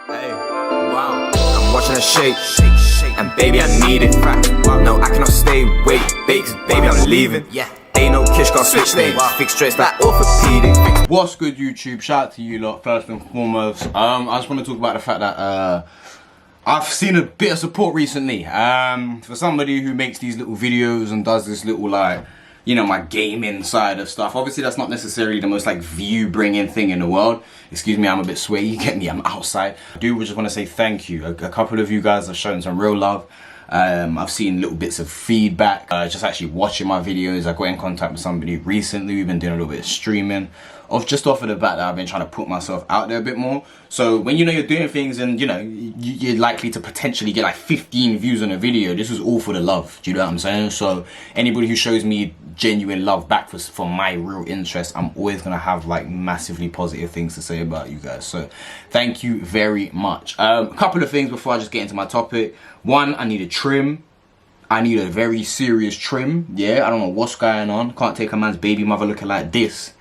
Hey, wow. I'm watching her shake, and baby I need it. No, I cannot stay, wait, cause baby I'm leaving. Yeah, ain't no kish, got switch lanes. Fix straight like orthopedic. What's good, YouTube? Shout out to you lot first and foremost. I just want to talk about the fact that I've seen a bit of support recently. For somebody who makes these little videos and does this little, like, you know, my gaming side of stuff. Obviously that's not necessarily the most like view bringing thing in the world. Excuse me, I'm a bit sweaty, you get me, I'm outside. I do just want to say thank you. A couple of you guys have shown some real love. I've seen little bits of feedback, just actually watching my videos. I got in contact with somebody recently. We've been doing a little bit of streaming just off of the bat that I've been trying to put myself out there a bit more. So when you know you're doing things and you know you're likely to potentially get like 15 views on a video, this is all for the love. Do you know what I'm saying? So anybody who shows me genuine love back for my real interest, I'm always gonna have like massively positive things to say about you guys. So thank you very much. A couple of things before I just get into my topic. One, I need a trim. I need a very serious trim. Yeah, I don't know what's going on. Can't take a man's baby mother looking like this.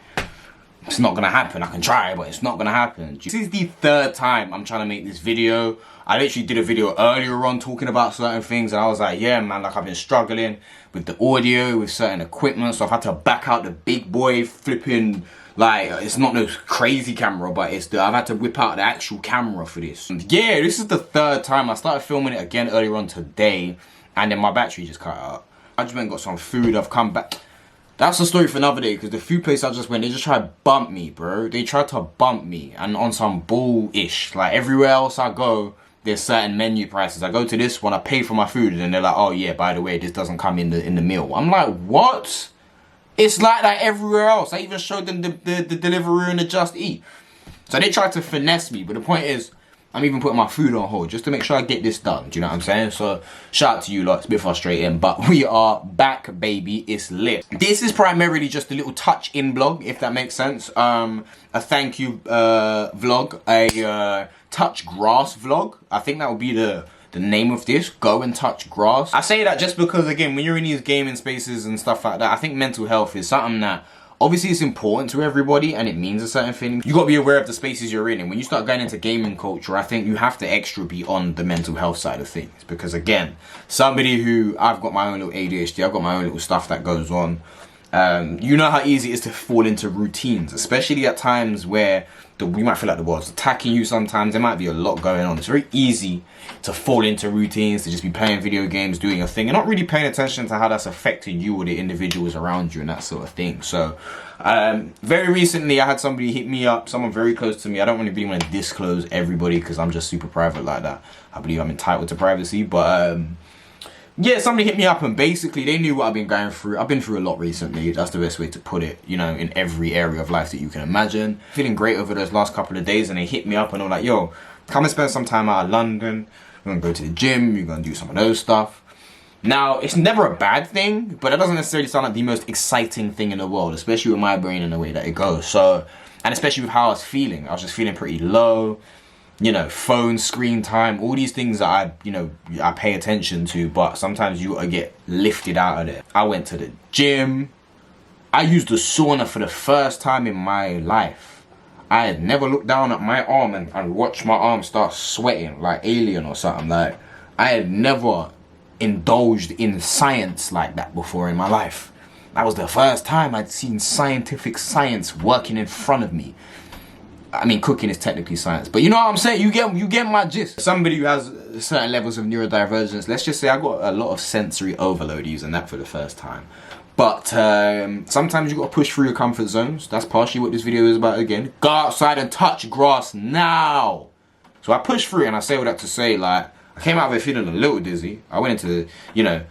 It's not gonna happen. I can try, but it's not gonna happen. This is the third time I'm trying to make this video. I literally did a video earlier on talking about certain things, and I was like, yeah, man, like I've been struggling with the audio, with certain equipment, so I've had to back out the big boy flipping, like, it's not no crazy camera, but I've had to whip out the actual camera for this. And yeah, this is the third time. I started filming it again earlier on today, and then my battery just cut out. I just went and got some food. I've come back. That's a story for another day, because the food place I just went, they just tried to bump me, bro. They tried to bump me, and on some bull-ish. Like, everywhere else I go, there's certain menu prices. I go to this one, I pay for my food, and then they're like, oh yeah, by the way, this doesn't come in the meal. I'm like, what? It's like that everywhere else. I even showed them the Deliveroo and the Just Eat. So they tried to finesse me, but the point is, I'm even putting my food on hold just to make sure I get this done. Do you know what I'm saying? So shout out to you lot. It's a bit frustrating, but we are back, baby. It's lit. This is primarily just a little touch-in vlog, if that makes sense. A thank you vlog, a touch grass vlog. I think that would be the name of this. Go and touch grass. I say that just because, again, when you're in these gaming spaces and stuff like that, I think mental health is something that obviously it's important to everybody and it means a certain thing. You got to be aware of the spaces you're in, and when you start going into gaming culture, I think you have to extra be on the mental health side of things, because again, somebody who, I've got my own little ADHD, I've got my own little stuff that goes on. You know how easy it is to fall into routines, especially at times where you might feel like the world's attacking you sometimes. There might be a lot going on. It's very easy to fall into routines, to just be playing video games, doing your thing, and not really paying attention to how that's affecting you or the individuals around you and that sort of thing. So, very recently I had somebody hit me up, someone very close to me. I don't really want to disclose everybody because I'm just super private like that. I believe I'm entitled to privacy, but yeah, somebody hit me up and basically they knew what I've been going through. I've been through a lot recently. That's the best way to put it, you know, in every area of life that you can imagine. Feeling great over those last couple of days, and they hit me up and they were like, yo, come and spend some time out of London. We're gonna go to the gym, you're gonna do some of those stuff. Now, it's never a bad thing, but it doesn't necessarily sound like the most exciting thing in the world, especially with my brain and the way that it goes. So, and especially with how I was feeling. I was just feeling pretty low. You know, phone screen time, all these things that I pay attention to, but sometimes you gotta get lifted out of it. I went to the gym. I used the sauna for the first time in my life. I had never looked down at my arm and watched my arm start sweating like alien or something. Like, I had never indulged in science like that before in my life. That was the first time I'd seen scientific science working in front of me. I mean, cooking is technically science, but you know what I'm saying? You get my gist. Somebody who has certain levels of neurodivergence, let's just say I got a lot of sensory overload using that for the first time. But sometimes you got to push through your comfort zones. That's partially what this video is about again. Go outside and touch grass now. So I pushed through, and I say all that to say, like, I came out of it feeling a little dizzy. I went into, you know,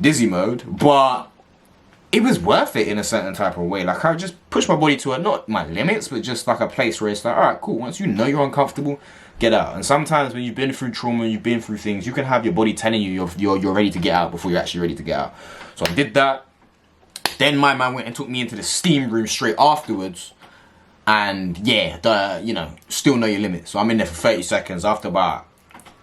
dizzy mode, but it was worth it in a certain type of way. Like, I just pushed my body to not my limits, but just like a place where it's like, all right, cool. Once you know you're uncomfortable, get out. And sometimes when you've been through trauma, you've been through things, you can have your body telling you you're ready to get out before you're actually ready to get out. So I did that. Then my man went and took me into the steam room straight afterwards. And yeah, you know, still know your limits. So I'm in there for 30 seconds. After about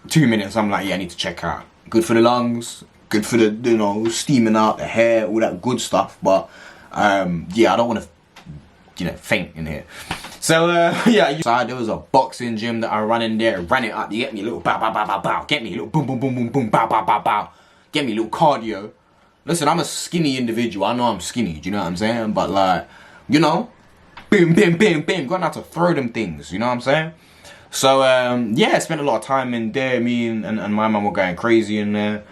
2 minutes, I'm like, yeah, I need to check out. Good for the lungs. Good for the, you know, steaming out the hair, all that good stuff. But yeah, I don't want to you know, faint in here. So yeah, there was a boxing gym that I ran in there, ran it up. You get me a little bow, bow, bow, bow, bow. Get me a little boom, boom, boom, boom, boom, bow, bow, bow, bow. Get me a little cardio. Listen, I'm a skinny individual. I know I'm skinny. Do you know what I'm saying? But like, you know, boom, bim, bim, bim. Going out to throw them things. You know what I'm saying? So yeah, I spent a lot of time in there. Me and my mum were going crazy in there.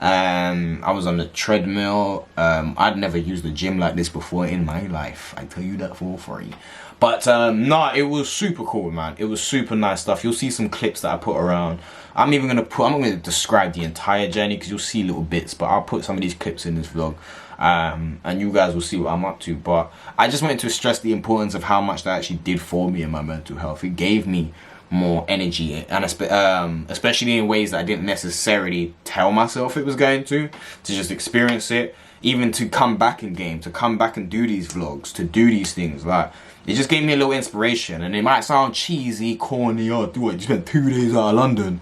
I was on the treadmill. I'd never used the gym like this before in my life. I tell you that for free. But nah, it was super cool, man. It was super nice stuff. You'll see some clips that I put around. I'm not gonna describe the entire journey because you'll see little bits, but I'll put some of these clips in this vlog. And you guys will see what I'm up to. But I just wanted to stress the importance of how much that actually did for me in my mental health. It gave me more energy, and especially in ways that I didn't necessarily tell myself it was going to just experience it, even to come back in game, to come back and do these vlogs, to do these things. Like, it just gave me a little inspiration. And it might sound cheesy, corny, oh, do it, you spent 2 days out of London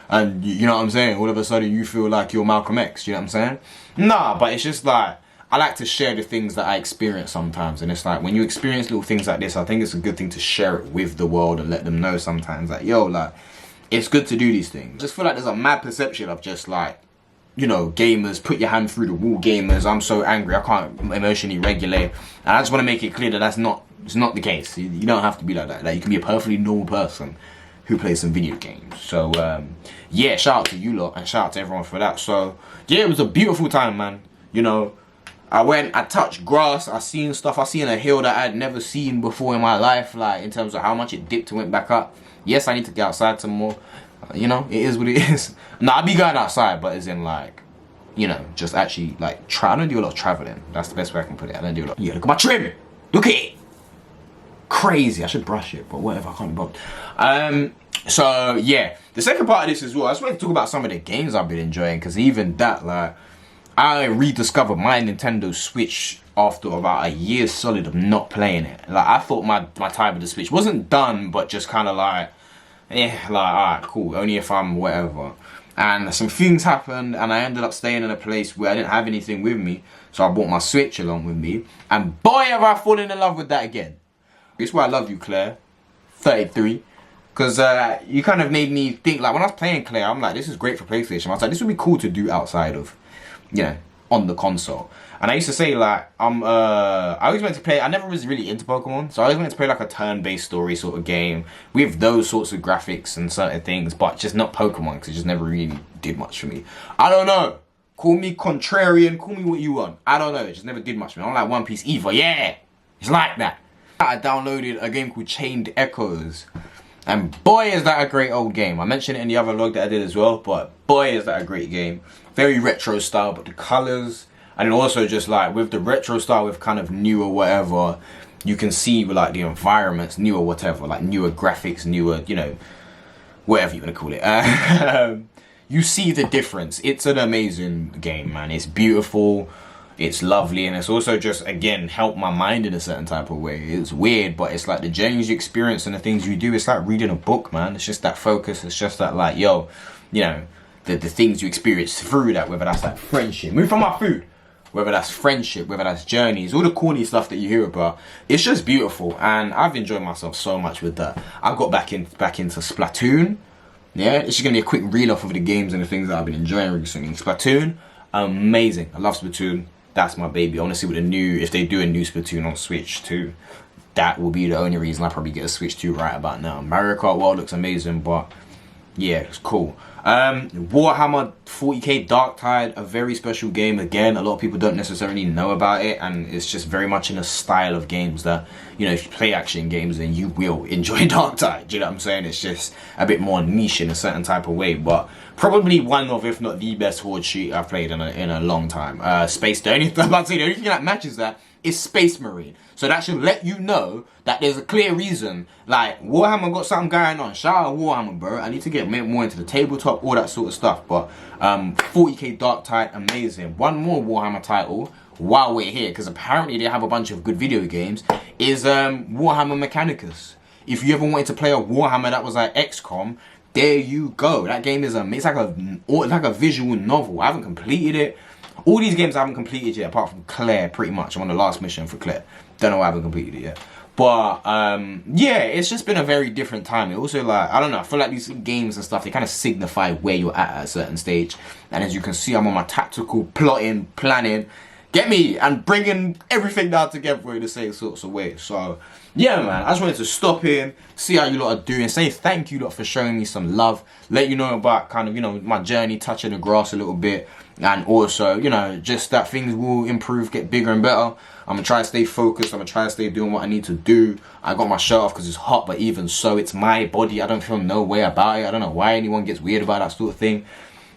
and you know what I'm saying, all of a sudden you feel like you're Malcolm X, you know what I'm saying? Nah, but it's just like, I like to share the things that I experience sometimes, and it's like, when you experience little things like this, I think it's a good thing to share it with the world and let them know sometimes, like, yo, like, it's good to do these things. I just feel like there's a mad perception of just like, you know, gamers, put your hand through the wall gamers, I'm so angry, I can't emotionally regulate, and I just want to make it clear that it's not the case. You don't have to be like that. Like, you can be a perfectly normal person who plays some video games. So, yeah, shout out to you lot, and shout out to everyone for that. So, yeah, it was a beautiful time, man, you know. I touched grass, I seen stuff, I seen a hill that I'd never seen before in my life, like, in terms of how much it dipped and went back up. Yes, I need to get outside some more, you know, it is what it is. Nah, I be going outside, but as in, like, you know, just actually, like, I don't do a lot of traveling. That's the best way I can put it. I don't do a lot. Yeah, look at my trim! Look at it! Crazy, I should brush it, but whatever, I can't be bothered. So, yeah, the second part of this as well, I just want to talk about some of the games I've been enjoying, because even that, like, I rediscovered my Nintendo Switch after about a year solid of not playing it. Like, I thought my time with the Switch wasn't done, but just kind of like, like, alright, cool, only if I'm whatever. And some things happened, and I ended up staying in a place where I didn't have anything with me, so I brought my Switch along with me, and boy have I fallen in love with that again. It's why I love you, Claire, 33. Because you kind of made me think, like, when I was playing Claire, I'm like, this is great for PlayStation. I was like, this would be cool to do outside of, you know, on the console. And I used to say, like, I always went to play, I never was really into Pokemon, so I always went to play like a turn-based story sort of game with those sorts of graphics and certain things, but just not Pokemon, because it just never really did much for me. I don't know. Call me contrarian, call me what you want. I don't know, it just never did much for me. I'm like One Piece either, yeah! It's like that. I downloaded a game called Chained Echoes. And boy is that a great old game. I mentioned it in the other vlog that I did as well, but boy is that a great game. Very retro style, but the colours, and then also just like with the retro style with kind of newer whatever, you can see with like the environments, newer whatever, like newer graphics, newer, you know, whatever you want to call it. You see the difference. It's an amazing game, man. It's beautiful. It's lovely, and it's also just, again, helped my mind in a certain type of way. It's weird, but it's like the journeys you experience and the things you do, it's like reading a book, man. It's just that focus, it's just that, like, yo, you know, the things you experience through that, whether that's like friendship, move from my food, whether that's friendship, whether that's journeys, all the corny stuff that you hear about, it's just beautiful, and I've enjoyed myself so much with that. I've got back into Splatoon. Yeah, it's just gonna be a quick reel off of the games and the things that I've been enjoying recently. Splatoon, amazing. I love Splatoon. That's my baby. I want to see what the new, if they do a new Splatoon on Switch 2, that will be the only reason I probably get a Switch 2 right about now. Mario Kart World looks amazing, but yeah, it's cool. Warhammer 40k Darktide, a very special game. Again, a lot of people don't necessarily know about it, and it's just very much in a style of games that, you know, if you play action games, then you will enjoy Darktide. Do you know what I'm saying? It's just a bit more niche in a certain type of way, but probably one of, if not the best horde shooter I've played in a long time. The only thing that matches that is Space Marine. So that should let you know that there's a clear reason. Like, Warhammer got something going on. Shout out Warhammer, bro. I need to get more into the tabletop, all that sort of stuff. But 40k Darktide, amazing. One more Warhammer title while we're here, because apparently they have a bunch of good video games, is Warhammer Mechanicus. If you ever wanted to play a Warhammer that was like XCOM, there you go. That game is it's like a visual novel. I haven't completed it. All these games I haven't completed yet, apart from Claire, pretty much. I'm on the last mission for Claire. Don't know why I haven't completed it yet. But yeah, it's just been a very different time. It also, like, I don't know, I feel like these games and stuff, they kind of signify where you're at a certain stage. And as you can see, I'm on my tactical plotting, planning, get me, and bringing everything down together in the same sorts of way. So yeah, man, I just wanted to stop in, see how you lot are doing, say thank you lot for showing me some love, let you know about kind of, you know, my journey, touching the grass a little bit, and also, you know, just that things will improve, get bigger and better. I'm gonna try to stay focused, I'm gonna try to stay doing what I need to do. I got my shirt off because it's hot, but even so, it's my body. I don't feel no way about it. I don't know why anyone gets weird about that sort of thing.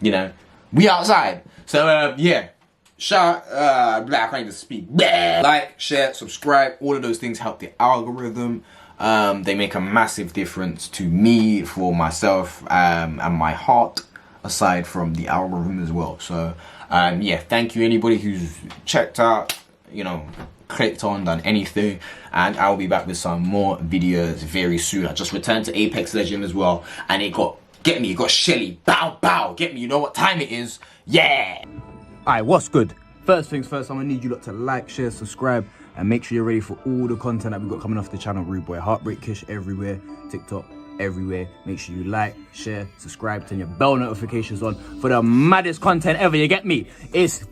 You know, we outside. So yeah, shout I can't even speak. Like, share, subscribe, all of those things help the algorithm. They make a massive difference to me, for myself, and my heart, aside from the algorithm as well. So yeah, thank you anybody who's checked out, you know, clicked on, done anything, and I'll be back with some more videos very soon. I just returned to Apex Legend as well, and it got, get me, it got Shelly, bow bow, get me, you know what time it is, yeah. Alright, what's good? First things first, I'm gonna need you lot to like, share, subscribe, and make sure you're ready for all the content that we've got coming off the channel. Rude Boy, Heartbreak Kish everywhere, TikTok, everywhere. Make sure you like, share, subscribe, turn your bell notifications on for the maddest content ever, you get me? It's